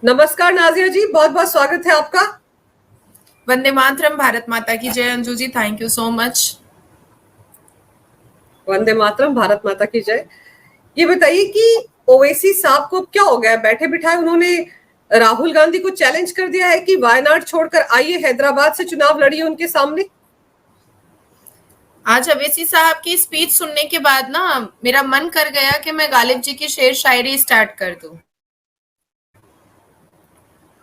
नमस्कार नाजिया जी, बहुत बहुत स्वागत है आपका। वंदे मातरम। भारत माता की जय। Anju ji, thank you so much. Vande Mataram, Bharat माता की जय। ये बताइए कि ओवैसी साहब को क्या हो गया, बैठे बिठाए उन्होंने राहुल गांधी को चैलेंज कर दिया है कि वायनाड छोड़कर आइए, हैदराबाद से चुनाव लड़िए उनके सामने। आज अवेसी साहब की स्पीच सुनने के बाद ना मेरा मन कर गया कि मैं गालिब जी की शेर शायरी स्टार्ट कर दूं।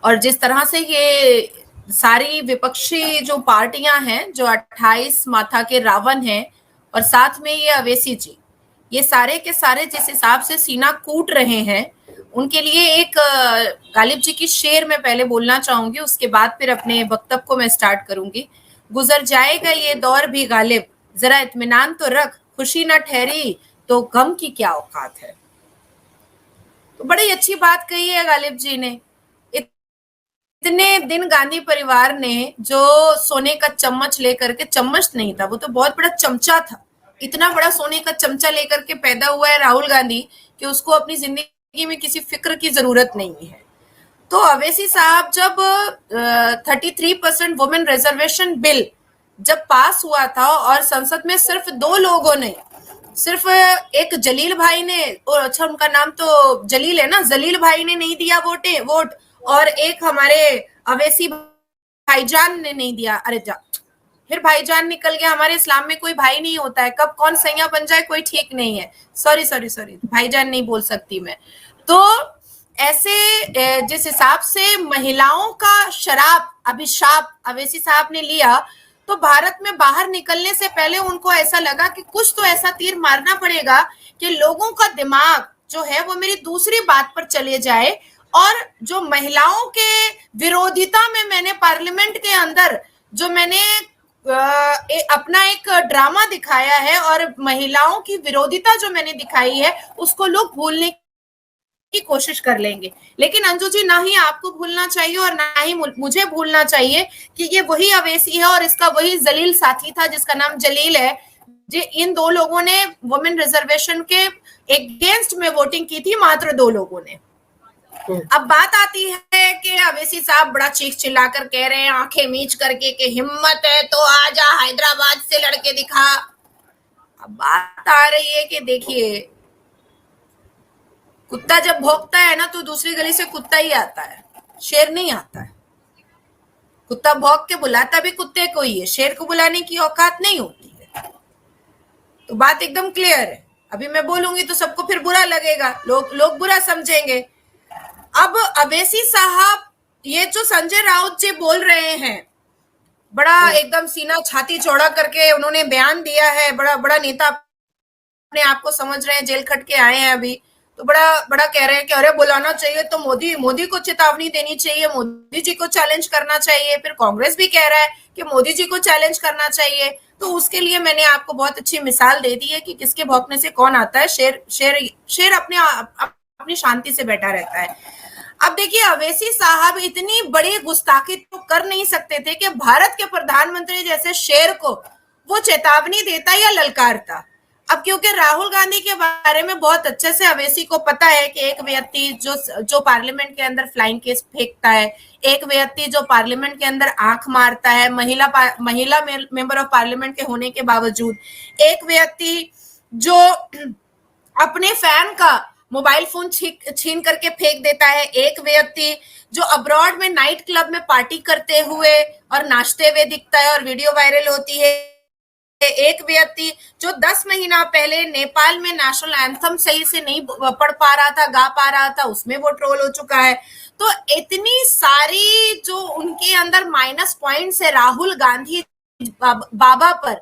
और जिस तरह से ये सारी विपक्षी जो पार्टियां हैं, जो 28 माथा के रावण हैं, और साथ में ये अवेसी जी, ये सारे के सारे जिस हिसाब से सीना कूट रहे हैं, उनके लिए एक गालिब जी की शेर मैं पहले बोलना चाहूंगी, उसके बाद फिर अपने वक्तव्य को मैं स्टार्ट करूंगी। गुजर जाएगा ये दौर भी गालिब, जरा इत्मीनान तो रख, खुशी ना ठहरी तो गम की क्या औकात है। तो बड़ी अच्छी बात कही है गालिब जी ने। इतने दिन गांधी परिवार ने जो सोने का चम्मच लेकर के, चम्मच नहीं था वो तो बहुत बड़ा चमचा था, इतना बड़ा सोने का चमचा लेकर के पैदा हुआ है राहुल गांधी कि उसको अपनी जिंदगी में किसी फिक्र की जरूरत नहीं है। तो अवेसी साहब जब 33% वुमेन रिजर्वेशन बिल जब पास हुआ था और संसद में सिर्फ दो लोगों ने, सिर्फ एक जलील भाई ने, अच्छा उनका नाम तो जलील है ना, जलील भाई ने नहीं दिया वोट, और एक हमारे अवेसी भाईजान ने नहीं दिया। अरे जा, फिर भाईजान निकल गया। हमारे इस्लाम में कोई भाई नहीं होता है, कब कौन सैया बन जाए कोई ठीक नहीं है। सॉरी सॉरी सॉरी, भाईजान नहीं बोल सकती मैं। तो ऐसे जिस हिसाब से महिलाओं का शराब अभिशाप अवेसी साहब ने लिया, तो भारत में बाहर निकलने से पहले उनको ऐसा लगा कि कुछ तो ऐसा तीर मारना पड़ेगा कि लोगों का दिमाग जो है वो मेरी दूसरी बात पर चले जाए। और जो महिलाओं के विरोधिता में मैंने पार्लियामेंट के अंदर जो मैंने अपना एक ड्रामा दिखाया है और महिलाओं की विरोधिता जो मैंने दिखाई है, उसको लोग भूलने की कोशिश कर लेंगे। लेकिन अंजू जी, ना ही आपको भूलना चाहिए और ना ही मुझे भूलना चाहिए कि ये वही अवेसी है और इसका वही जलील साथी था जिसका नाम जलील है। जी, इन दो लोगों ने वुमेन रिजर्वेशन के अगेंस्ट में वोटिंग की थी, मात्र दो लोगों ने। अब बात आती है कि अवेसी साहब बड़ा चीख चिल्लाकर कह रहे हैं, आंखें मीच करके, कि हिम्मत है तो आजा हैदराबाद से लड़के दिखा। अब बात आ रही है कि देखिए, कुत्ता जब भौंकता है ना तो दूसरी गली से कुत्ता ही आता है, शेर नहीं आता है। कुत्ता भौंक के बुलाता भी कुत्ते को ही है, शेर को बुलाने की औकात नहीं होती है। तो बात एकदम क्लियर है। अभी मैं बोलूंगी तो सबको फिर बुरा लगेगा, लोग बुरा समझेंगे। अब अवेसी साहब, ये जो संजय राउत जी बोल रहे हैं, बड़ा एकदम सीना छाती चौड़ा करके उन्होंने बयान दिया है। बड़ा बड़ा नेता अपने आप को समझ रहे हैं, जेल खट के आए हैं अभी, तो बड़ा बड़ा कह रहे हैं कि अरे बुलाना चाहिए तो मोदी को चेतावनी देनी चाहिए, मोदी जी को चैलेंज करना चाहिए। फिर कांग्रेस भी कह रहा है कि मोदी जी को चैलेंज करना चाहिए। तो उसके लिए मैंने आपको बहुत अच्छी मिसाल दे दी है कि किसके भौंकने से कौन आता है। शेर शेर शेर अपनी शांति से बैठा रहता है। अब देखिए, अवेसी साहब इतनी बड़ी गुस्ताखी तो कर नहीं सकते थे कि भारत के प्रधानमंत्री जैसे शेर को वो चेतावनी देता या ललकारता। अब क्योंकि राहुल गांधी के बारे में बहुत अच्छे से अवेसी को पता है कि एक व्यक्ति जो पार्लियामेंट के अंदर फ्लाइंग केस फेंकता है, एक व्यक्ति जो पार्लियामेंट के अंदर आंख मारता है महिला मेंबर ऑफ पार्लियामेंट के होने के बावजूद, एक व्यक्ति जो अपने फैन का मोबाइल फोन छीन करके फेंक देता है, एक व्यक्ति जो अब्रॉड में नाइट क्लब में पार्टी करते हुए और नाचते हुए दिखता है और वीडियो वायरल होती है, एक व्यक्ति जो 10 महीना पहले नेपाल में नेशनल एंथम सही से नहीं पढ़ पा रहा था, गा पा रहा था, उसमें वो ट्रोल हो चुका है। तो इतनी सारी जो उनके अंदर माइनस पॉइंट्स है राहुल गांधी बाबा पर,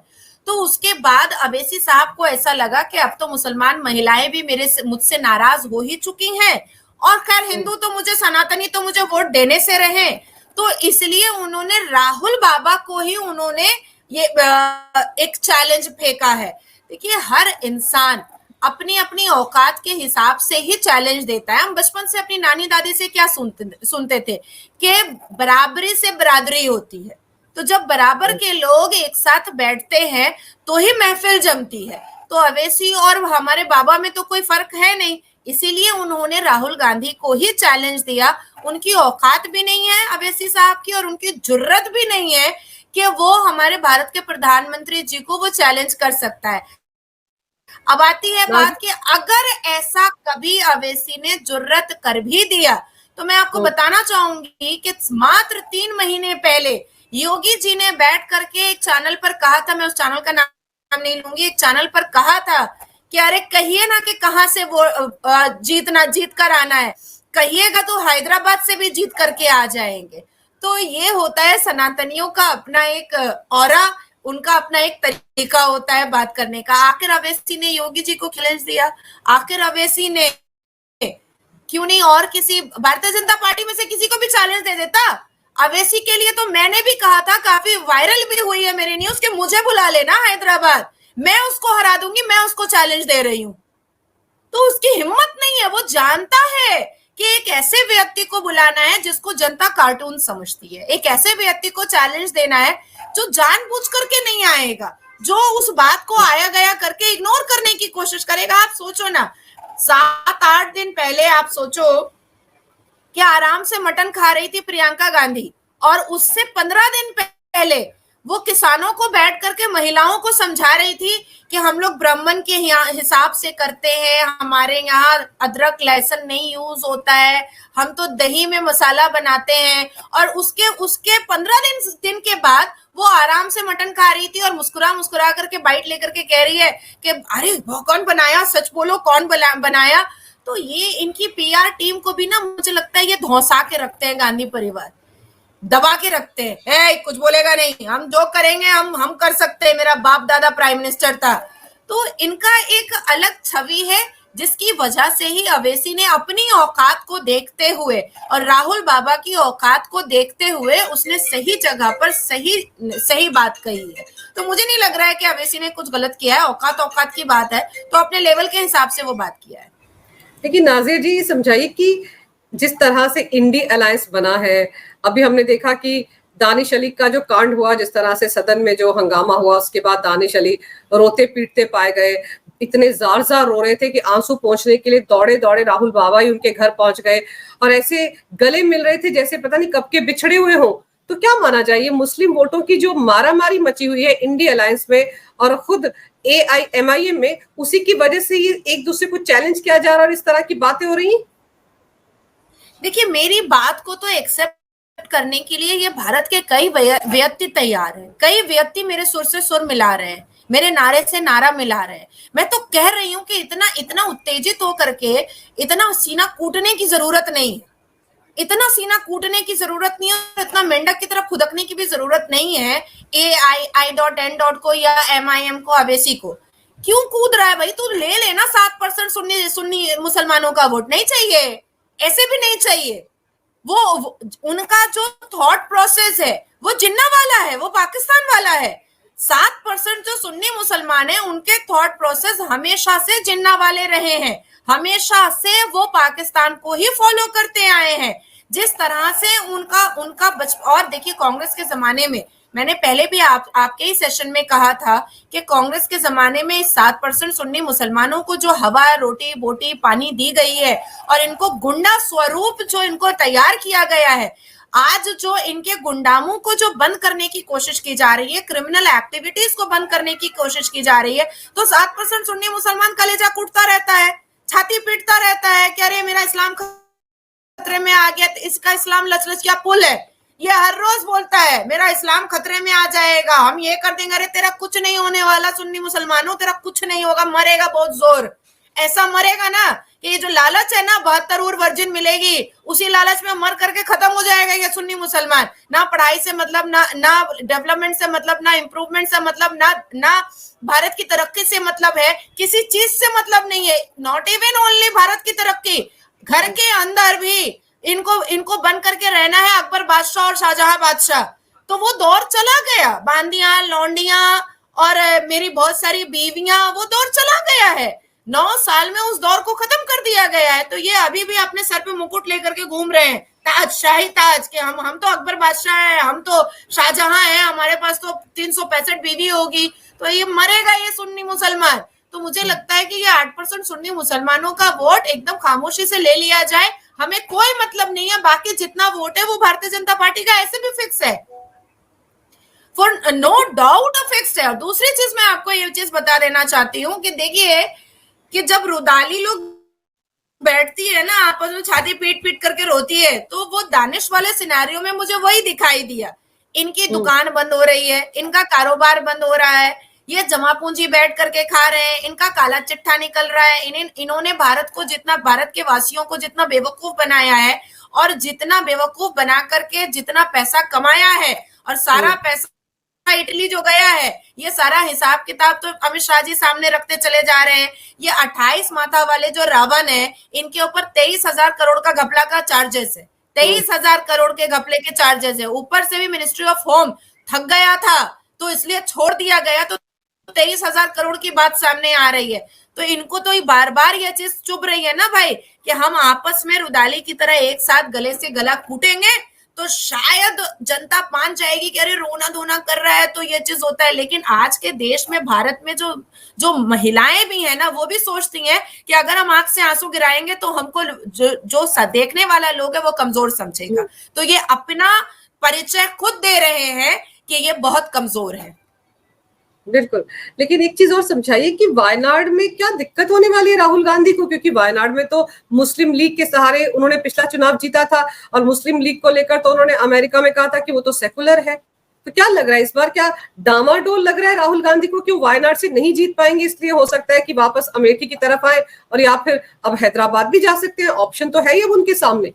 तो उसके बाद अवेसी साहब को ऐसा लगा कि अब तो मुसलमान महिलाएं भी मुझसे नाराज हो ही चुकी हैं, और खैर हिंदू तो मुझे, सनातनी तो मुझे वोट देने से रहे। तो इसलिए उन्होंने राहुल बाबा को ही उन्होंने ये एक चैलेंज फेंका है। देखिए, हर इंसान अपनी अपनी औकात के हिसाब से ही चैलेंज देता है। हम बचपन से अपनी नानी दादी से क्या सुनते थे कि बराबरी से बरादरी होती है। तो जब बराबर के लोग एक साथ बैठते हैं तो ही महफिल जमती है। तो अवेसी और हमारे बाबा में तो कोई फर्क है नहीं, इसीलिए उन्होंने राहुल गांधी को ही चैलेंज दिया। उनकी औकात भी नहीं है अवैसी साहब की, और उनकी जुर्रत भी नहीं है कि वो हमारे भारत के प्रधानमंत्री जी को वो चैलेंज कर सकता है। अब आती है बात कि अगर ऐसा कभी अवैसी ने जुर्रत कर भी दिया तो मैं आपको बताना चाहूंगी कि मात्र 3 महीने पहले योगी जी ने बैठ करके एक चैनल पर कहा था, मैं उस चैनल का नाम नहीं लूंगी, एक चैनल पर कहा था कि अरे कहिए ना कि कहां से वो जीत कर आना है, कहिएगा तो हैदराबाद से भी जीत करके आ जाएंगे। तो ये होता है सनातनियों का अपना एक ऑरा, उनका अपना एक तरीका होता है बात करने का। आखिर अवैसी ने योगी जी को चैलेंज दिया, आखिर अवैसी ने क्यों नहीं और किसी भारतीय जनता पार्टी में से किसी को भी चैलेंज दे देता। अवैसी के लिए तो मैंने भी कहा था, काफी वायरल भी हुई है मेरी न्यूज, कि मुझे बुला लेना हैदराबाद, मैं उसको हरा दूंगी, मैं उसको चैलेंज दे रही हूं। तो उसकी हिम्मत नहीं है, वो जानता है कि एक ऐसे व्यक्ति को बुलाना है जिसको जनता कार्टून समझती है, एक ऐसे व्यक्ति को चैलेंज देना है जो जानबूझ करके नहीं आएगा, जो उस बात को आया गया करके इग्नोर करने की कोशिश करेगा। आप सोचो ना, 7-8 दिन पहले आप सोचो कि आराम से मटन खा रही थी प्रियंका गांधी, और उससे 15 दिन पहले वो किसानों को बैठ करके महिलाओं को समझा रही थी कि हम लोग ब्राह्मण के हिसाब से करते हैं, हमारे यहाँ अदरक लहसुन नहीं यूज होता है, हम तो दही में मसाला बनाते हैं। और उसके 15 दिन के बाद वो आराम से मटन खा रही थी और मुस्कुरा मुस्कुरा करके बाइट लेकर के कह रही है कि अरे वो कौन बनाया, सच बोलो कौन बनाया। तो ये इनकी पीआर टीम को भी ना मुझे लगता है ये धौंसा के रखते हैं, गांधी परिवार दबा के रखते हैं, कुछ बोलेगा नहीं, हम जो करेंगे हम कर सकते हैं, मेरा बाप दादा प्राइम मिनिस्टर था। तो इनका एक अलग छवि है जिसकी वजह से ही अवैसी ने अपनी औकात को देखते हुए और राहुल बाबा की औकात को देखते हुए उसने सही जगह पर सही बात कही है। तो मुझे नहीं लग रहा है कि अवैसी ने कुछ गलत किया है, औकात की बात है तो अपने लेवल के हिसाब से वो बात किया है। लेकिन नाजिर जी समझाइए कि जिस तरह से इंडी अलायंस बना है, अभी हमने देखा कि दानिश अली का जो कांड हुआ, जिस तरह से सदन में जो हंगामा हुआ, उसके बाद दानिश अली रोते पीटते पाए गए, इतने जार जार रो रहे थे कि आंसू पहुंचने के लिए दौड़े दौड़े राहुल बाबा ही उनके घर पहुंच गए और ऐसे गले मिल रहे थे जैसे पता नहीं कब के बिछड़े हुए हो। तो क्या माना जाए, ये मुस्लिम वोटों की जो मारामारी मची हुई है इंडी अलायंस में और खुद AIMIM में, उसी की वजह से ये एक दूसरे को चैलेंज किया जा रहा है और इस तरह की बातें हो रही? देखिए, मेरी बात को तो एक्सेप्ट करने के लिए ये भारत के कई व्यक्ति तैयार हैं, कई व्यक्ति मेरे सुर से सुर मिला रहे हैं, मेरे नारे से नारा मिला रहे हैं। मैं तो कह रही हूं कि इतना उत्तेजित होकर के इतना सीना कूटने की जरूरत नहीं, इतना सीना कूटने की जरूरत नहीं है, इतना मेंढक की तरफ खुदकने की भी जरूरत नहीं है। AI.N. को या MIM को, अवैसी को क्यों कूद रहा है भाई? तू ले लेना 7% सुन्नी मुसलमानों का वोट, नहीं चाहिए, ऐसे भी नहीं चाहिए। वो उनका जो थॉट प्रोसेस है वो जिन्ना वाला है, वो पाकिस्तान वाला है। 7% जो सुन्नी मुसलमान है उनके थॉट प्रोसेस हमेशा से जिन्ना वाले रहे हैं, हमेशा से वो पाकिस्तान को ही फॉलो करते आए हैं। जिस तरह से उनका और देखिए, कांग्रेस के जमाने में मैंने पहले भी आपके ही सेशन में कहा था कि कांग्रेस के जमाने में 7% सुन्नी मुसलमानों को जो हवा, रोटी बोटी पानी दी गई है और इनको गुंडा स्वरूप जो इनको तैयार किया गया है, आज जो इनके गुंडामों को जो बंद करने की कोशिश की जा रही है, क्रिमिनल एक्टिविटीज को बंद करने की कोशिश की जा रही है, तो 7% सुन्नी मुसलमान कलेजा कूटता रहता है, छाती पीटता रहता है कि अरे मेरा इस्लाम खतरे में आ गया, इसका इस्लाम लचलचिया पुल है। ये हर रोज बोलता है मेरा इस्लाम खतरे में आ जाएगा, हम ये कर देंगे। अरे तेरा कुछ नहीं होने वाला सुन्नी मुसलमानों, तेरा कुछ नहीं होगा, मरेगा बहुत जोर, ऐसा मरेगा ना कि ये जो लालच है ना 72 ऊर वर्जिन मिलेगी, उसी लालच में मर करके खत्म हो जाएगा ये सुन्नी मुसलमान। ना पढ़ाई से मतलब, ना डेवलपमेंट से मतलब, ना इंप्रूवमेंट से मतलब, ना भारत की तरक्की से मतलब है, किसी चीज से मतलब नहीं है। नॉट इवन ओनली भारत की तरक्की, घर के अंदर भी इनको बन करके रहना है अकबर बादशाह और शाहजहां बादशाह। तो वो दौर चला गया, बांदियां लौंडियां और मेरी बहुत सारी बीवियां, वो दौर चला गया है। 9 साल में उस दौर को खत्म कर दिया गया है। तो ये अभी भी अपने सर पे मुकुट लेकर के घूम रहे हैं, ताज, शाही ताज, के हम तो अकबर बादशाह हैं, हम तो शाहजहां हैं, हमारे पास तो 365 बीवी होगी। तो ये मरेगा ये सुन्नी मुसलमान। तो मुझे लगता है कि ये 8% सुन्नी मुसलमानों का वोट एकदम खामोशी से ले लिया जाए, हमें कोई मतलब नहीं है, बाकी जितना वोट है वो भारतीय जनता पार्टी का ऐसे भी फिक्स है, फॉर नो डाउट फिक्स्ड है। और दूसरी चीज मैं आपको ये चीज बता देना चाहती हूँ कि देखिए कि जब रुदाली लोग बैठती है ना आपस में छाती पीट पीट करके रोती है, तो वो दानिश वाले सिनेरियो में मुझे वही दिखाई दिया। इनकी दुकान बंद हो रही है, इनका कारोबार बंद हो रहा है, ये जमा पूंजी बैठ करके खा रहे हैं, इनका काला चिट्ठा निकल रहा है, इन्होंने भारत को जितना, भारत के वासियों को जितना बेवकूफ बनाया है और जितना बेवकूफ बना करके जितना पैसा कमाया है, और सारा पैसा इटली जो गया है, ये सारा हिसाब किताब तो अमित शाह जी सामने रखते चले जा रहे हैं। ये 28 माथा वाले जो रावण है, इनके ऊपर 23,000 करोड़ का घपला का चार्जेस है, 23,000 करोड़ के घपले के चार्जेस है। ऊपर से भी मिनिस्ट्री ऑफ होम थक गया था तो इसलिए छोड़ दिया गया, तो 23,000 करोड़ की बात सामने आ रही है। तो इनको तो बार बार ये चीज चुभ रही है ना भाई, कि हम आपस में रुदाली की तरह एक साथ गले से गला कूटेंगे तो शायद जनता मान जाएगी कि अरे रोना धोना कर रहा है तो ये चीज होता है। लेकिन आज के देश में, भारत में जो जो महिलाएं भी है ना, वो भी सोचती हैं कि अगर हम आंख से आंसू गिराएंगे तो हमको जो देखने वाला लोग है वो कमजोर समझेगा। तो ये अपना परिचय खुद दे रहे हैं कि ये बहुत कमजोर है। बिल्कुल, लेकिन एक चीज और समझाइए कि वायनाड में क्या दिक्कत होने वाली है राहुल गांधी को, क्योंकि वायनाड में तो मुस्लिम लीग के सहारे उन्होंने पिछला चुनाव जीता था, और मुस्लिम लीग को लेकर तो उन्होंने अमेरिका में कहा था कि वो तो सेकुलर है। तो क्या लग रहा है इस बार, क्या डामाडोल लग रहा है राहुल गांधी को, क्यों वायनाड से नहीं जीत पाएंगे, इसलिए हो सकता है कि वापस अमेठी की तरफ आए, और या फिर अब हैदराबाद भी जा सकते हैं, ऑप्शन तो है ही अब उनके सामने।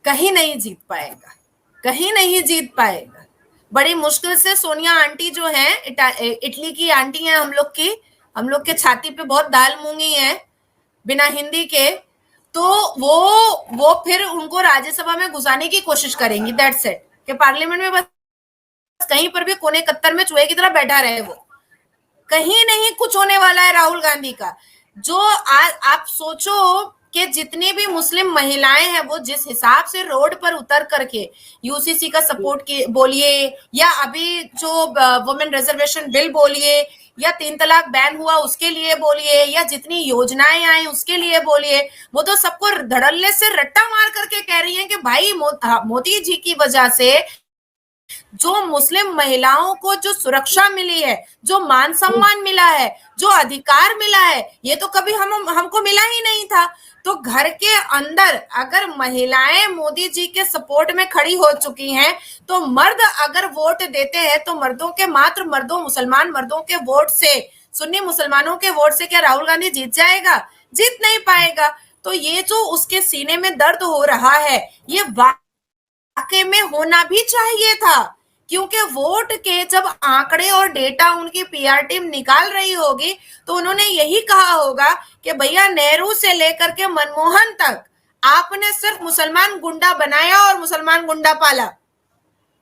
कहीं नहीं जीत पाएगा, कहीं नहीं जीत पाएगा। बड़ी मुश्किल से सोनिया आंटी जो है, इटली की आंटी है, हम लोग के छाती पे बहुत दाल मूंगी है बिना हिंदी के, तो वो फिर उनको राज्यसभा में घुसाने की कोशिश करेंगी। दैट्स इट, कि पार्लियामेंट में बस कहीं पर भी कोने कत्तर में चूहे की तरह बैठा रहे वो। कहीं नहीं कुछ होने वाला है राहुल गांधी का। जो आप सोचो कि जितनी भी मुस्लिम महिलाएं हैं वो जिस हिसाब से रोड पर उतर करके यूसीसी का सपोर्ट की बोलिए, या अभी जो वुमेन रिजर्वेशन बिल बोलिए, या 3 तलाक बैन हुआ उसके लिए बोलिए, या जितनी योजनाएं आई उसके लिए बोलिए, वो तो सबको धड़ल्ले से रट्टा मार करके कह रही है कि भाई मोदी जी की वजह से जो मुस्लिम महिलाओं को जो सुरक्षा मिली है, जो मान सम्मान मिला है, जो अधिकार मिला है, ये तो कभी हमको मिला ही नहीं था। तो घर के अंदर अगर महिलाएं मोदी जी के सपोर्ट में खड़ी हो चुकी हैं, तो मर्द अगर वोट देते हैं तो मर्दों के, मात्र मर्दों, मुसलमान मर्दों के वोट से, सुन्नी मुसलमानों के वोट से क्या राहुल गांधी जीत जाएगा? जीत नहीं पाएगा। तो ये जो उसके सीने में दर्द हो रहा है, ये वाकई में होना भी चाहिए था, क्योंकि वोट के जब आंकड़े और डेटा उनकी पीआर टीम निकाल रही होगी तो उन्होंने यही कहा होगा कि भैया नेहरू से लेकर के मनमोहन तक आपने सिर्फ मुसलमान गुंडा बनाया और मुसलमान गुंडा पाला,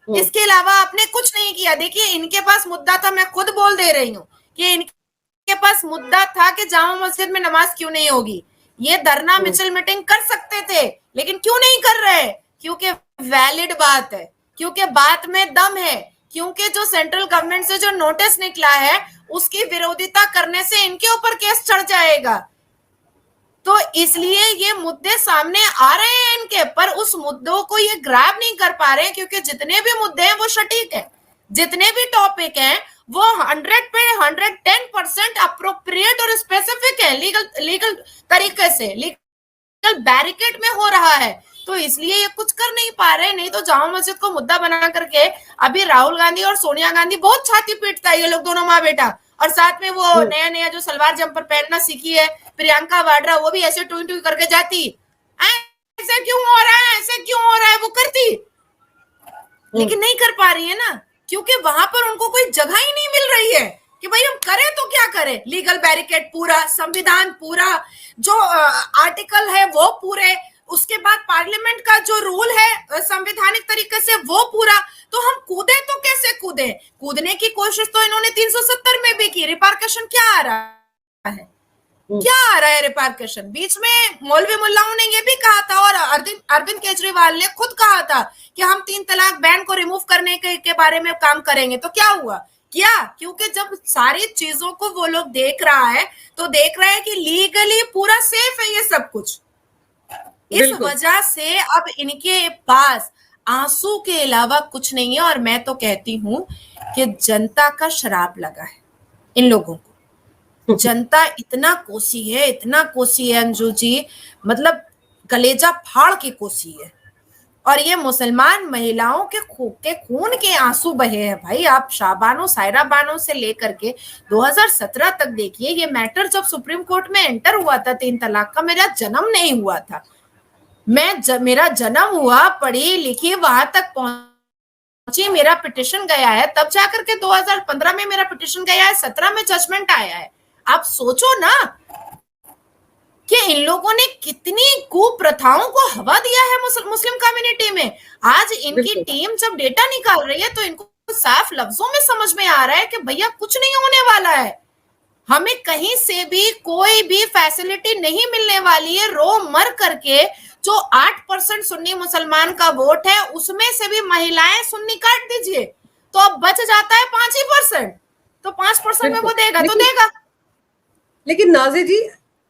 इसके अलावा आपने कुछ नहीं किया। देखिए इनके पास मुद्दा था, मैं खुद बोल दे रही हूँ कि इनके पास मुद्दा था कि जामा मस्जिद में नमाज क्यों नहीं होगी। ये धरना मिছিল मीटिंग कर सकते थे, लेकिन क्यों नहीं कर रहे? क्योंकि वैलिड बात है, क्योंकि बात में दम है, क्योंकि जो सेंट्रल गवर्नमेंट से जो नोटिस निकला है उसकी विरोधिता करने से इनके ऊपर केस चढ़ जाएगा। तो इसलिए ये मुद्दे सामने आ रहे हैं इनके, पर उस मुद्दों को ये ग्रैब नहीं कर पा रहे हैं, क्योंकि जितने भी मुद्दे हैं वो सटीक है, जितने भी टॉपिक हैं वो 100 पे 110% अप्रोप्रिएट और स्पेसिफिक है, लीगल तरीके से, लीगल बैरिकेड में हो रहा है। तो इसलिए ये कुछ कर नहीं पा रहे। नहीं तो जामा मस्जिद को मुद्दा बना करके अभी राहुल गांधी और सोनिया गांधी बहुत छाती पीटता है, ये लोग दोनों माँ बेटा, और साथ में वो नया नया जो सलवार जंपर पहनना सीखी है प्रियंका वाड्रा, वो भी ऐसे टुई टुई करके जाती, ऐसे क्यों हो रहा है, ऐसे क्यों हो रहा है, वो करती, लेकिन नहीं कर पा रही है ना, क्योंकि वहां पर उनको कोई जगह ही नहीं मिल रही है कि भाई हम करें तो क्या करें। लीगल बैरिकेड पूरा, संविधान पूरा, जो आर्टिकल है वो पूरे, उसके बाद पार्लियामेंट का जो रूल है संवैधानिक तरीके से वो पूरा, तो हम कूदे तो कैसे कूदे? कूदने की कोशिश तो इन्होंने 370 में भी की। रिपार्केशन क्या आ रहा है, क्या आ रहा है रिपार्केशन? बीच में मौलवी मुल्लाओं ने ये भी कहा था, और अरविंद केजरीवाल ने खुद कहा था कि हम 3 तलाक बैन को रिमूव करने के बारे में काम करेंगे। तो क्या हुआ? क्या? क्योंकि जब सारी चीजों को वो लोग देख रहा है तो देख रहा है कि लीगली पूरा सेफ है ये सब कुछ। इस वजह से अब इनके पास आंसू के अलावा कुछ नहीं है। और मैं तो कहती हूं कि जनता का शराब लगा है इन लोगों को। जनता इतना कोसी है, इतना कोसी है अंजू जी, मतलब कलेजा फाड़ के कोसी है। और ये मुसलमान महिलाओं के खून के आंसू बहे हैं भाई। आप शाबानो सायरा बानो से लेकर के 2017 तक देखिए, ये मैटर जब सुप्रीम कोर्ट में एंटर हुआ था 3 तलाक का, मेरा जन्म नहीं हुआ था। मेरा जन्म हुआ, पढ़ी लिखी, वहां तक पहुंची, मेरा पिटिशन गया है, तब जाकर के 2015 में मेरा पिटिशन गया है, 17 में जजमेंट आया है। आप सोचो ना कि इन लोगों ने कितनी कुप्रथाओं को हवा दिया है मुस्लिम कम्युनिटी में। आज इनकी टीम जब डेटा निकाल रही है तो इनको साफ लफ्जों में समझ में आ रहा है कि भैया कुछ नहीं होने वाला है, हमें कहीं से भी कोई भी फैसिलिटी नहीं मिलने वाली है। रो मर करके जो 8% सुन्नी मुसलमान का वोट है उसमें से भी महिलाएं सुन्नी काट दीजिए तो अब बच जाता है 5%। तो 5% में वो देगा तो देगा। लेकिन नाज़िया जी,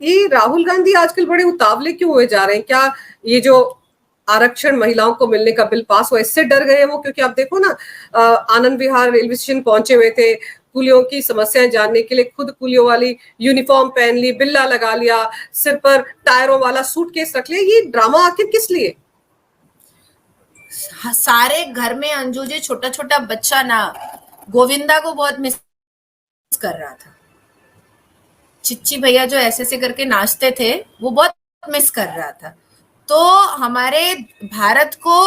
ये राहुल गांधी आजकल बड़े उतावले क्यों हुए जा रहे हैं? क्या ये जो आरक्षण महिलाओं को मिलने का बिल पास हुआ इससे डर गए वो? क्योंकि आप देखो ना, आनंद विहार रेलवे स्टेशन पहुंचे हुए थे, कुलियों की समस्याएं जानने के लिए खुद कुलियों वाली यूनिफॉर्म पहन ली, बिल्ला लगा लिया, सिर पर टायरों वाला सूटकेस रख लिया। ये ड्रामा आखिर किस लिए? सारे घर में अंजू जी छोटा छोटा बच्चा ना गोविंदा को बहुत मिस कर रहा था। चिच्ची भैया जो ऐसे करके नाचते थे वो बहुत मिस कर रहा था। तो हमारे भारत को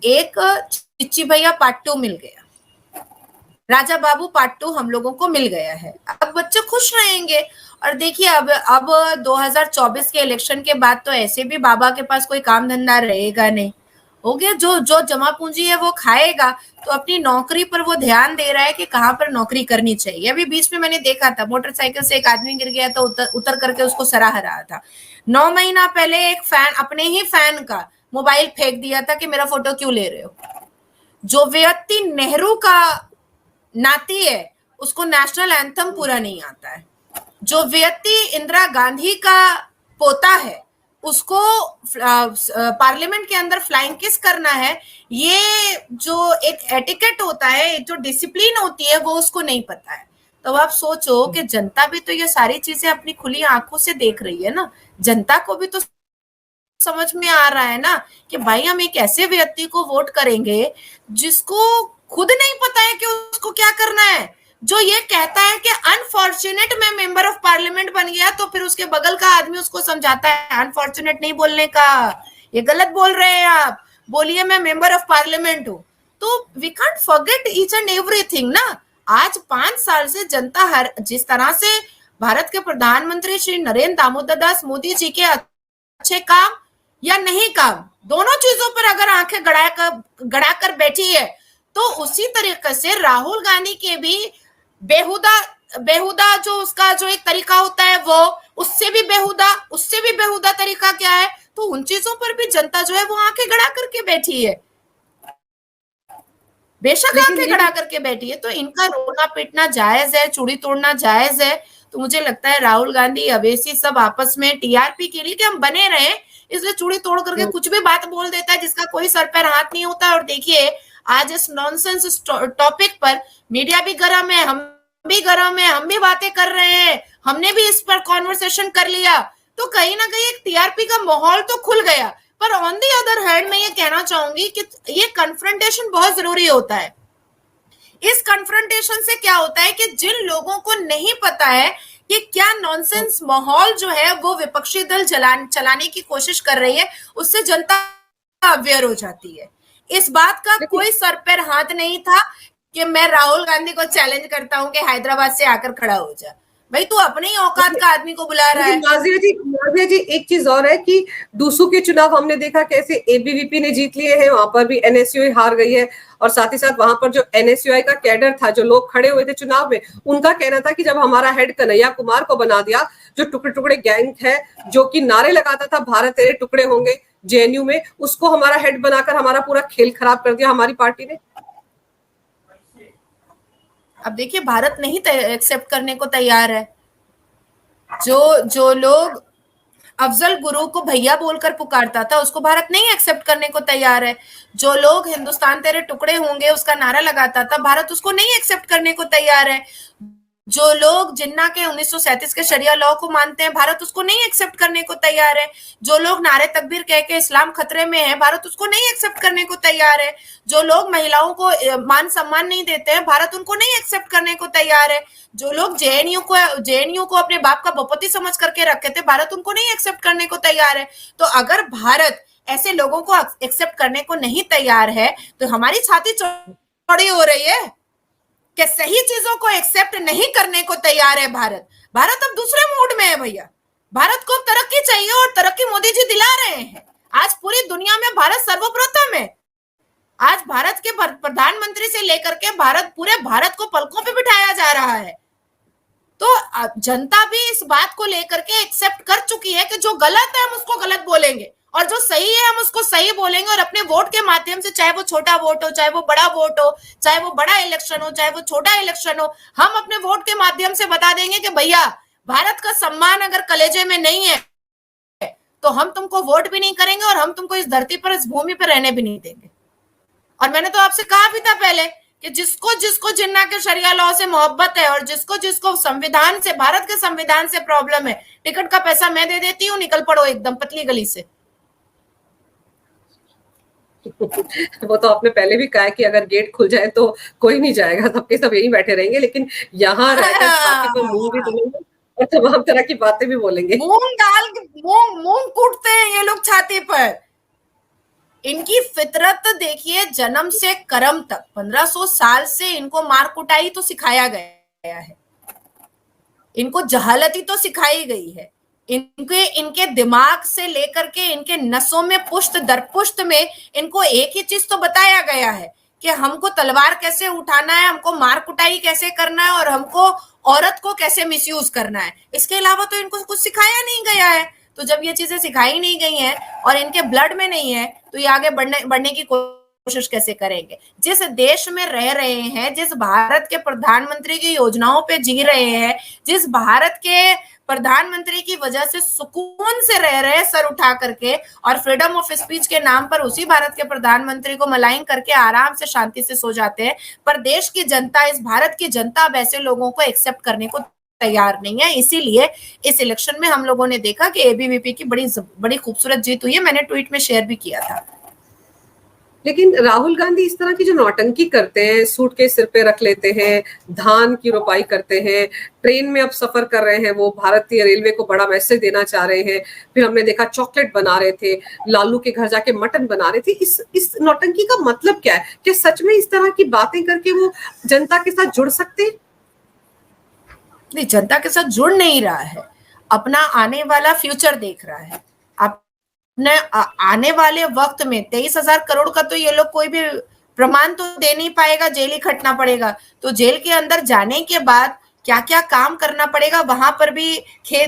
एक चिच्ची भैया पार्ट 2 मिल गया, राजा बाबू पार्ट 2 हम लोगों को मिल गया है। अब बच्चे खुश रहेंगे। और देखिए अब 2024 के इलेक्शन के बाद तो ऐसे भी बाबा के पास कोई काम धंधा रहेगा नहीं, हो गया, जो जमा पूंजी है वो खाएगा। तो अपनी नौकरी पर वो ध्यान दे रहा है कि कहाँ पर नौकरी करनी चाहिए। अभी बीच में मैंने देखा था मोटरसाइकिल से एक आदमी गिर गया तो उतर करके उसको सराह रहा था। 9 महीना पहले एक फैन अपने ही फैन का मोबाइल फेंक दिया था कि मेरा फोटो क्यों ले रहे हो। जो व्यक्ति नेहरू का नाती है उसको नेशनल एंथम पूरा नहीं आता है। जो व्यक्ति इंदिरा गांधी का पोता है उसको पार्लियामेंट के अंदर फ्लाइंग किस करना है, ये जो एक एटिकेट होता है, जो डिसिप्लिन होती है, वो उसको नहीं पता है। तो आप सोचो कि जनता भी तो ये सारी चीजें अपनी खुली आंखों से देख रही है ना। जनता को भी तो समझ में आ रहा है ना कि भाई हम एक ऐसे व्यक्ति को वोट करेंगे जिसको खुद नहीं पता है कि उसको क्या करना है, जो ये कहता है कि अनफॉर्चुनेट मैं मेंबर ऑफ पार्लियामेंट बन गया, तो फिर उसके बगल का आदमी उसको समझाता है अनफॉर्चुनेट नहीं बोलने का, ये गलत बोल रहे हैं आप, बोलिए मैं मेंबर ऑफ पार्लियामेंट हूं। तो we can't forget each and everything ना। आज 5 साल से जनता हर जिस तरह से भारत के प्रधानमंत्री श्री नरेंद्र दामोदर दास मोदी जी के अच्छे काम या नहीं काम, दोनों चीजों पर अगर आंखें गड़ा कर बैठी है, तो उसी तरीके से राहुल गांधी के भी बेहुदा जो उसका जो एक तरीका होता है वो उससे भी बेहुदा तरीका क्या है, तो उन चीजों पर भी जनता जो है वो आंखें गड़ा करके बैठी है, बेशक आंखें गड़ा करके बैठी है। तो इनका रोना पीटना जायज है, चूड़ी तोड़ना जायज है। तो मुझे लगता है राहुल गांधी अवेसी सब आपस में टीआरपी के लिए कि हम बने रहे, इसलिए चूड़ी तोड़ करके कुछ भी बात बोल देता है जिसका कोई सर पैर हाथ नहीं होता। और देखिए आज इस नॉनसेंस टॉपिक पर मीडिया भी गर्म है, हम भी गर्म है, हम भी बातें कर रहे हैं, हमने भी इस पर कॉन्वर्सेशन कर लिया, तो कहीं ना कहीं एक टीआरपी का माहौल तो खुल गया। पर ऑन दी अदर हैंड मैं ये कहना चाहूंगी कि ये कन्फ्रंटेशन बहुत जरूरी होता है। इस कन्फ्रंटेशन से क्या होता है कि जिन लोगों को नहीं पता है कि क्या नॉनसेंस माहौल जो है वो विपक्षी दल चलाने की कोशिश कर रही है, उससे जनता अवेयर हो जाती है। इस बात का कोई सर पैर हाथ नहीं था कि मैं राहुल गांधी को चैलेंज करता हूं कि हैदराबाद से आकर खड़ा हो जा। भाई तू अपने ही औकात का आदमी को बुला रहा है। नाज़िया जी एक चीज और है कि दूसू के चुनाव हमने देखा कैसे एबीवीपी ने जीत लिए हैं, वहां पर भी एनएसयूआई हार गई है। और साथ ही साथ वहां पर जो एनएसयूआई का कैडर था, जो लोग खड़े हुए थे चुनाव में, उनका कहना था कि जब हमारा हेड कन्हैया कुमार को बना दिया, जो टुकड़े टुकड़े गैंग है जो कि नारे लगाता था भारत तेरे टुकड़े होंगे जेएनयू में, उसको हमारा हेड बनाकर हमारा पूरा खेल खराब कर दिया हमारी पार्टी ने। अब देखिए भारत नहीं एक्सेप्ट करने को तैयार है। जो लोग अफजल गुरु को भैया बोलकर पुकारता था उसको भारत नहीं एक्सेप्ट करने को तैयार है। जो लोग हिंदुस्तान तेरे टुकड़े होंगे उसका नारा लगाता था भारत उसको नहीं एक्सेप्ट करने को तैयार है। जो लोग जिन्ना के 1937 के शरिया लॉ को मानते हैं भारत उसको नहीं एक्सेप्ट करने को तैयार है। जो लोग नारे तकबीर कह के इस्लाम खतरे में है भारत उसको नहीं एक्सेप्ट करने को तैयार है। जो लोग महिलाओं को मान सम्मान नहीं देते हैं भारत उनको नहीं एक्सेप्ट करने को तैयार है। जो लोग जेएनयू को अपने बाप का बपति समझ करके रखे थे भारत उनको नहीं एक्सेप्ट करने को तैयार है। तो अगर भारत ऐसे लोगों को एक्सेप्ट करने को नहीं तैयार है तो हमारी छाती चौड़ी हो रही है कि सही चीजों को एक्सेप्ट नहीं करने को तैयार है भारत। भारत अब दूसरे मूड में है भैया। भारत को तरक्की चाहिए और तरक्की मोदी जी दिला रहे हैं। आज पूरी दुनिया में भारत सर्वप्रथम है। आज भारत के प्रधानमंत्री से लेकर के पूरे भारत को पलकों पे बिठाया जा रहा है। तो जनता भी इस बात को लेकर के एक्सेप्ट कर चुकी है कि जो गलत है हम उसको गलत बोलेंगे और जो सही है हम उसको सही बोलेंगे और अपने वोट के माध्यम से, चाहे वो छोटा वोट हो, चाहे वो बड़ा वोट हो, चाहे वो बड़ा इलेक्शन हो, चाहे वो छोटा इलेक्शन हो, हम अपने वोट के माध्यम से बता देंगे कि भैया भारत का सम्मान अगर कलेजे में नहीं है तो हम तुमको वोट भी नहीं करेंगे और हम तुमको इस धरती पर, इस भूमि पर रहने भी नहीं देंगे। और मैंने तो आपसे कहा भी था पहले कि जिसको जिसको जिन्ना के शरिया लॉ से मोहब्बत है और जिसको जिसको संविधान से, भारत के संविधान से प्रॉब्लम है, टिकट का पैसा मैं दे देती हूँ, निकल पड़ो एकदम पतली गली से। वो तो आपने पहले भी कहा कि अगर गेट खुल जाए तो कोई नहीं जाएगा, सबके सब यहीं बैठे रहेंगे, लेकिन यहाँ रहकर छाती पर मूंग भी डलेंगे और तमाम तरह की बातें भी बोलेंगे। मूंग कूटते हैं ये लोग छाती पर। इनकी फितरत देखिए, जन्म से कर्म तक 1500 साल से इनको मार कुटाई तो सिखाया गया है, इनको जहालती तो सिखाई गई है। इनके दिमाग से लेकर के इनके नसों में, पुष्ट दर पुष्ट में इनको एक ही चीज तो बताया गया है कि हमको तलवार कैसे उठाना है, हमको मार कुटाई कैसे करना है और हमको औरत को कैसे मिसयूज करना है। इसके अलावा तो इनको कुछ सिखाया नहीं गया है। तो जब ये चीजें सिखाई नहीं गई हैं और इनके ब्लड में नहीं है तो ये आगे बढ़ने की कोशिश कैसे करेंगे। जिस देश में रह रहे हैं, जिस भारत के प्रधानमंत्री की योजनाओं पे जी रहे हैं, जिस भारत के प्रधानमंत्री की वजह से सुकून से रह रहे हैं सर उठा करके और फ्रीडम ऑफ स्पीच के नाम पर उसी भारत के प्रधानमंत्री को मलाइन करके आराम से शांति से सो जाते हैं, पर देश की जनता, इस भारत की जनता अब ऐसे लोगों को एक्सेप्ट करने को तैयार नहीं है। इसीलिए इस इलेक्शन में हम लोगों ने देखा कि एबीवीपी की बड़ी खूबसूरत जीत हुई है। मैंने ट्वीट में शेयर भी किया था। लेकिन राहुल गांधी इस तरह की जो नौटंकी करते हैं, सूट के सिर पे रख लेते हैं, धान की रोपाई करते हैं, ट्रेन में अब सफर कर रहे हैं, वो भारतीय रेलवे को बड़ा मैसेज देना चाह रहे हैं, फिर हमने देखा चॉकलेट बना रहे थे, लालू के घर जाके मटन बना रहे थे। इस नौटंकी का मतलब क्या है? क्या सच में इस तरह की बातें करके वो जनता के साथ जुड़ सकते हैं? नहीं, जनता के साथ जुड़ नहीं रहा है, अपना आने वाला फ्यूचर देख रहा है। अपने आने वाले वक्त में 23,000 करोड़ का तो ये लोग कोई भी प्रमाण तो दे नहीं पाएगा, जेल ही खटना पड़ेगा। तो जेल के अंदर जाने के बाद क्या क्या काम करना पड़ेगा, वहां पर भी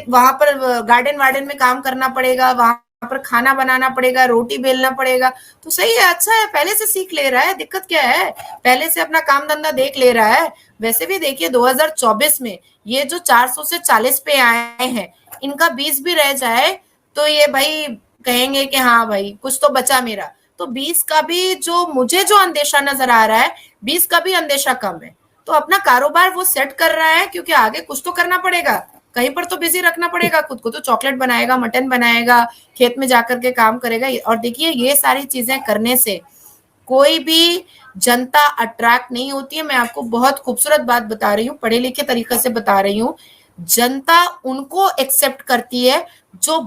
वहां पर गार्डन वार्डन में काम करना पड़ेगा, वहां पर खाना बनाना पड़ेगा, रोटी बेलना पड़ेगा। तो सही है, अच्छा है, पहले से सीख ले रहा है, दिक्कत क्या है, पहले से अपना काम धंधा देख ले रहा है। वैसे भी देखिए 2024 में ये जो 400 से 40 पे आए हैं, इनका 20 भी रह जाए तो ये भाई कहेंगे कि हाँ भाई कुछ तो बचा मेरा। तो 20 का भी जो मुझे जो अंदेशा नजर आ रहा है, 20 का भी अंदेशा कम है। तो अपना कारोबार वो सेट कर रहा है, क्योंकि आगे कुछ तो करना पड़ेगा, कहीं पर तो बिजी रखना पड़ेगा खुद को। तो चॉकलेट बनाएगा, मटन बनाएगा, खेत में जाकर के काम करेगा। और देखिए ये सारी चीजें करने से कोई भी जनता अट्रैक्ट नहीं होती है। मैं आपको बहुत खूबसूरत बात बता रही हूँ, पढ़े लिखे तरीके से बता रही हूँ। जनता उनको एक्सेप्ट करती है जो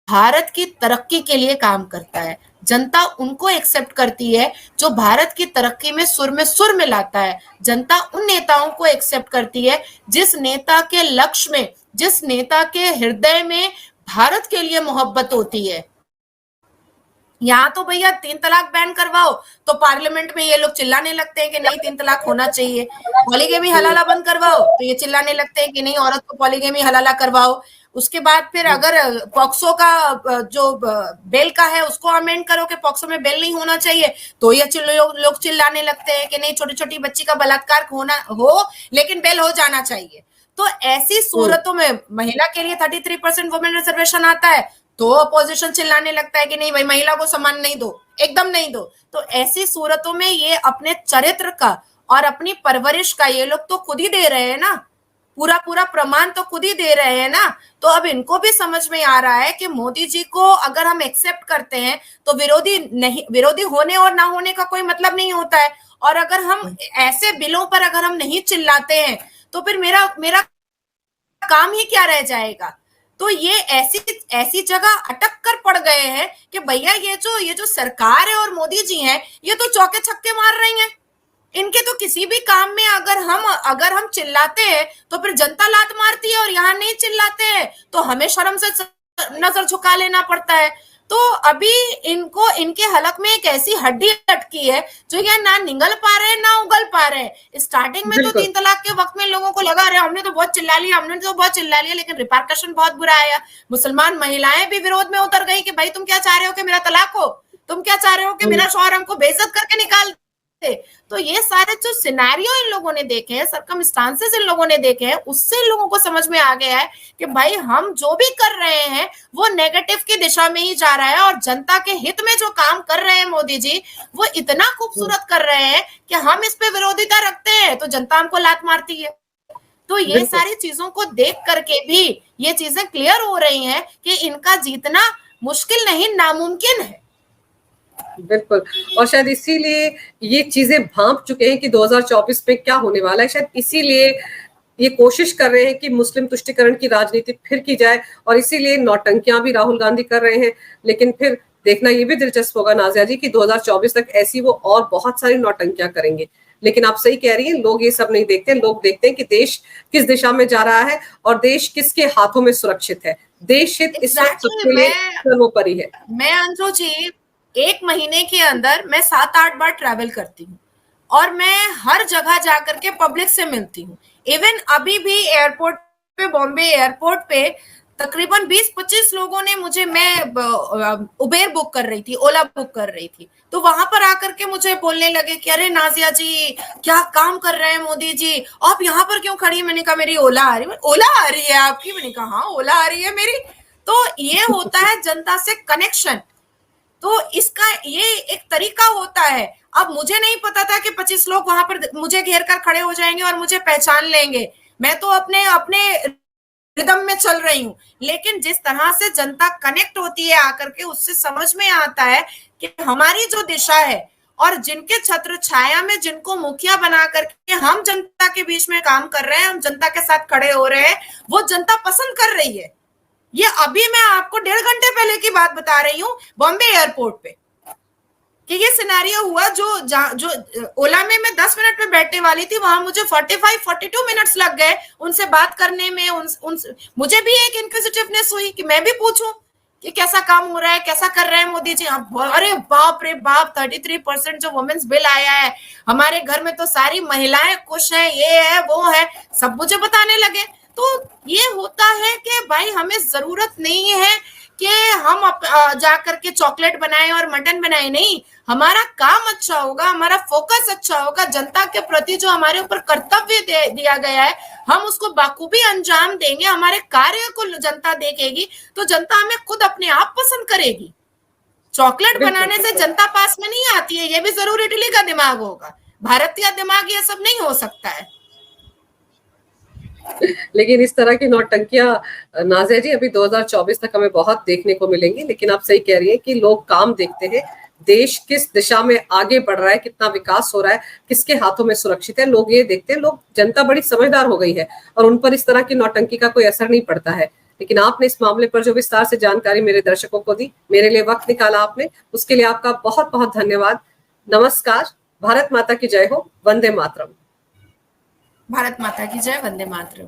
भारत की तरक्की के लिए काम करता है। जनता उनको एक्सेप्ट करती है जो भारत की तरक्की में सुर मिलाता है। जनता उन नेताओं को एक्सेप्ट करती है जिस नेता के लक्ष्य में, जिस नेता के हृदय में भारत के लिए मोहब्बत होती है। यहाँ तो भैया 3 तलाक बैन करवाओ तो पार्लियामेंट में ये लोग चिल्लाने लगते हैं कि नहीं 3 तलाक होना चाहिए। पॉलीगेमी हलाला बंद करवाओ तो ये चिल्लाने लगते हैं कि नहीं औरत को पॉलीगेमी हलाला करवाओ। उसके बाद फिर अगर पॉक्सो का जो बेल का है उसको अमेंड करो कि पॉक्सो में बेल नहीं होना चाहिए तो ये लोग चिल्लाने लगते हैं कि नहीं छोटी छोटी बच्ची का बलात्कार होना हो लेकिन बेल हो जाना चाहिए। तो ऐसी सूरतों में महिला के लिए 33% वुमेन रिजर्वेशन आता है तो अपोजिशन चिल्लाने लगता है कि नहीं भाई महिला को सम्मान नहीं दो, एकदम नहीं दो। तो ऐसी सूरतों में ये अपने चरित्र का और अपनी परवरिश का ये लोग तो खुद ही दे रहे हैं ना, पूरा पूरा प्रमाण तो खुद ही दे रहे हैं ना। तो अब इनको भी समझ में आ रहा है कि मोदी जी को अगर हम एक्सेप्ट करते हैं तो विरोधी होने और ना होने का कोई मतलब नहीं होता है। और अगर हम ऐसे बिलों पर अगर हम नहीं चिल्लाते हैं तो फिर मेरा काम ही क्या रह जाएगा। तो ये ऐसी जगह अटक कर पड़ गए हैं कि भैया ये जो सरकार है और मोदी जी हैं ये तो चौके छक्के मार रही हैं। इनके तो किसी भी काम में अगर हम चिल्लाते हैं तो फिर जनता लात मारती है और यहाँ नहीं चिल्लाते हैं तो हमें शर्म से नजर झुका लेना पड़ता है। तो अभी इनको इनके हलक में एक ऐसी हड्डी अटकी है जो यहाँ ना निगल पा रहे हैं ना उगल पा रहे हैं। स्टार्टिंग में तो 3 तलाक के वक्त में लोगों को लगा रहे हमने तो बहुत चिल्ला लिया लेकिन रिपरकशन बहुत बुरा आया। मुसलमान महिलाएं भी विरोध में उतर गई कि भाई तुम क्या चाह रहे हो कि मेरा तलाक हो, तुम क्या चाह रहे हो कि मेरा शौहर हमको बेइज्जत करके निकाल। तो ये सारे जो सिनेरियो इन लोगों ने देखे हैं, सर्कमस्टांसेस इन लोगों ने देखे हैं, उससे इन लोगों को समझ में आ गया है कि भाई हम जो भी कर रहे हैं वो नेगेटिव की दिशा में ही जा रहा है और जनता के हित में जो काम कर रहे हैं मोदी जी वो इतना खूबसूरत कर रहे हैं कि हम इस पे विरोधिता रखते हैं तो जनता हमको लात मारती है। तो ये सारी चीजों को देख करके भी ये चीजें क्लियर हो रही हैं कि इनका जीतना मुश्किल नहीं नामुमकिन है। बिल्कुल, और शायद इसीलिए ये चीजें भांप चुके हैं कि 2024 में क्या होने वाला है। शायद इसीलिए ये कोशिश कर रहे हैं कि मुस्लिम तुष्टिकरण की राजनीति फिर की जाए और इसीलिए नौटंकियां भी राहुल गांधी कर रहे हैं। लेकिन फिर देखना ये भी दिलचस्प होगा नाजिया जी कि 2024 तक ऐसी वो और बहुत सारी नौटंकियां करेंगे। लेकिन आप सही कह रही हैं, लोग ये सब नहीं देखते। लोग देखते हैं कि देश किस दिशा में जा रहा है और देश किसके हाथों में सुरक्षित है। देश हित इस वक्त सबके लिए सर्वोपरि है। मैं अंजू जी 1 महीने के अंदर मैं 7-8 बार ट्रैवल करती हूँ और मैं हर जगह जाकर के पब्लिक से मिलती हूँ। इवन अभी भी एयरपोर्ट पे, बॉम्बे एयरपोर्ट पे तकरीबन 20-25 लोगों ने मैं उबेर बुक कर रही थी, ओला बुक कर रही थी, तो वहां पर आकर के मुझे बोलने लगे कि अरे नाजिया जी क्या काम कर रहे हैं मोदी जी, आप यहाँ पर क्यों खड़ी। मैंने कहा मेरी ओला आ रही है। ओला आ रही है आपकी? मैंने कहा हाँ ओला आ रही है मेरी। तो ये होता है जनता से कनेक्शन। तो इसका ये एक तरीका होता है। अब मुझे नहीं पता था कि 25 लोग वहां पर मुझे घेर कर खड़े हो जाएंगे और मुझे पहचान लेंगे। मैं तो अपने अपने रिदम में चल रही हूँ, लेकिन जिस तरह से जनता कनेक्ट होती है आकर के उससे समझ में आता है कि हमारी जो दिशा है और जिनके छत्र छाया में जिनको मुखिया बना करके हम जनता के बीच में काम कर रहे हैं, हम जनता के साथ खड़े हो रहे हैं, वो जनता पसंद कर रही है। ये अभी मैं आपको 1.5 घंटे पहले की बात बता रही हूँ बॉम्बे एयरपोर्ट पे कि ये सिनेरियो हुआ। जो ओला में मैं 10 मिनट में बैठने वाली थी वहां मुझे 45-42 मिनट्स लग गए उनसे बात करने में। मुझे भी एक इंक्विजिटिवनेस हुई कि मैं भी पूछूं कि कैसा काम हो रहा है, कैसा कर रहे हैं मोदी जी। अरे बाप रे बाप, 33% जो वुमेन्स बिल आया है हमारे घर में तो सारी महिलाएं खुश हैं, ये है वो है, सब मुझे बताने लगे। तो ये होता है कि भाई हमें जरूरत नहीं है कि हम जाकर के चॉकलेट बनाएं और मटन बनाएं, नहीं, हमारा काम अच्छा होगा, हमारा फोकस अच्छा होगा, जनता के प्रति जो हमारे ऊपर कर्तव्य दिया गया है हम उसको बाखूबी अंजाम देंगे, हमारे कार्य को जनता देखेगी तो जनता हमें खुद अपने आप पसंद करेगी। चॉकलेट बनाने से जनता पास में नहीं आती है, ये भी जरूर इटली का दिमाग होगा, भारतीय दिमाग ये सब नहीं हो सकता है। लेकिन इस तरह की नौटंकियां नाजिया जी अभी 2024 तक हमें बहुत देखने को मिलेंगी। लेकिन आप सही कह रही हैं कि लोग काम देखते हैं, देश किस दिशा में आगे बढ़ रहा है, कितना विकास हो रहा है, किसके हाथों में सुरक्षित है, लोग ये देखते हैं। लोग, जनता बड़ी समझदार हो गई है और उन पर इस तरह की नौटंकी का कोई असर नहीं पड़ता है। लेकिन आपने इस मामले पर जो विस्तार से जानकारी मेरे दर्शकों को दी, मेरे लिए वक्त निकाला आपने, उसके लिए आपका बहुत बहुत धन्यवाद। नमस्कार। भारत माता की जय हो। वंदे मातरम। भारत माता की जय। वंदे मातरम।